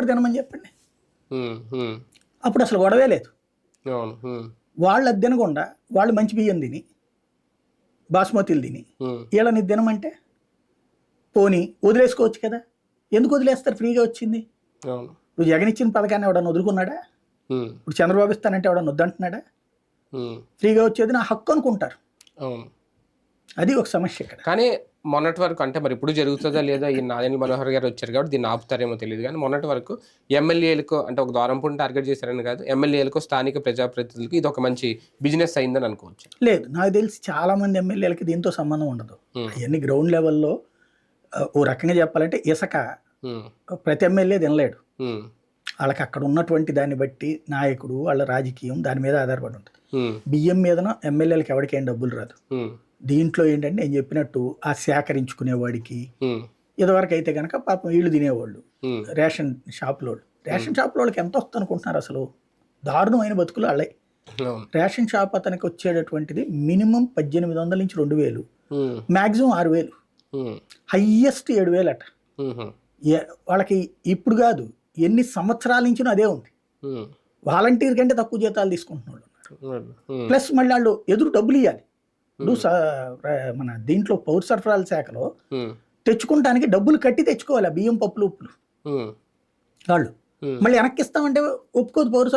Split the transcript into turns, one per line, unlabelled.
తినమని చెప్పండి, అప్పుడు అసలు గొడవే లేదు. వాళ్ళు అది తినకుండా వాళ్ళు మంచి బియ్యం తిని బాస్మతిలు తిని వీళ్ళని తినమంటే పోనీ వదిలేసుకోవచ్చు కదా. ఎందుకు వదిలేస్తారు? ఫ్రీగా వచ్చింది. నువ్వు జగన్ ఇచ్చిన పథకాన్ని ఎవడన్నా వదులుకున్నాడా? ఇప్పుడు చంద్రబాబు ఇస్తానంటే ఎవడన్నా వద్దంటున్నాడా? ఫ్రీగా వచ్చేది నా హక్కు అనుకుంటారు. అది ఒక సమస్య ఇక్కడ.
కానీ మొన్నటి వరకు అంటే మరి ఇప్పుడు జరుగుతుందా లేదా, ఈ నాదెండ్ల మనోహర్ గారు వచ్చారు కాబట్టి దీన్ని ఆపుతారేమో తెలియదు. కానీ మొన్నటి వరకు ఎమ్మెల్యేలకు అంటే ఒక ద్వారంపూడిని టార్గెట్ చేశారని కాదు, ఎమ్మెల్యేలకు స్థానిక ప్రజాప్రతినిధులకు ఇది ఒక మంచి బిజినెస్ అయిందని అనుకోవచ్చు.
లేదు, నాకు తెలిసి చాలా మంది ఎమ్మెల్యేలకి దీంతో సంబంధం ఉండదు. అవన్నీ గ్రౌండ్ లెవెల్లో ఓ రకంగా చెప్పాలంటే ఇసుక ప్రతి ఎమ్మెల్యే తినలేడు. వాళ్ళకి అక్కడ ఉన్నటువంటి దాన్ని బట్టి నాయకుడు వాళ్ళ రాజకీయం దాని మీద ఆధారపడి ఉంటుంది. బియ్యం మీదన ఎమ్మెల్యేలకు ఎవరికేం డబ్బులు రాదు. దీంట్లో ఏంటంటే నేను చెప్పినట్టు ఆ సేకరించుకునేవాడికి ఇదివరకు అయితే కనుక పాపం వీళ్ళు తినేవాళ్ళు రేషన్ షాపులో వాళ్ళకి ఎంత వస్తుంది అనుకుంటున్నారు? అసలు దారుణమైన బతుకులు వాళ్ళే. రేషన్ షాప్ అతనికి వచ్చేటటువంటిది మినిమం 1800 నుంచి 2000, మ్యాక్సిమం 6000, హయ్యెస్ట్ 7000 అట. వాళ్ళకి ఇప్పుడు కాదు ఎన్ని సంవత్సరాల నుంచి అదే ఉంది. వాలంటీర్ కంటే తక్కువ జీతాలు తీసుకుంటున్నాడు. ప్లస్ మళ్ళీ వాళ్ళు ఎదురు డబ్బులు ఇవ్వాలి. ఇప్పుడు మన దీంట్లో పౌర సరఫరాల శాఖలో తెచ్చుకుంటానికి డబ్బులు కట్టి తెచ్చుకోవాలి బియ్యం పప్పులు ఉప్పులు. వాళ్ళు మళ్ళీ వెనక్కి ఇస్తామంటే ఒప్పుకోదు పౌర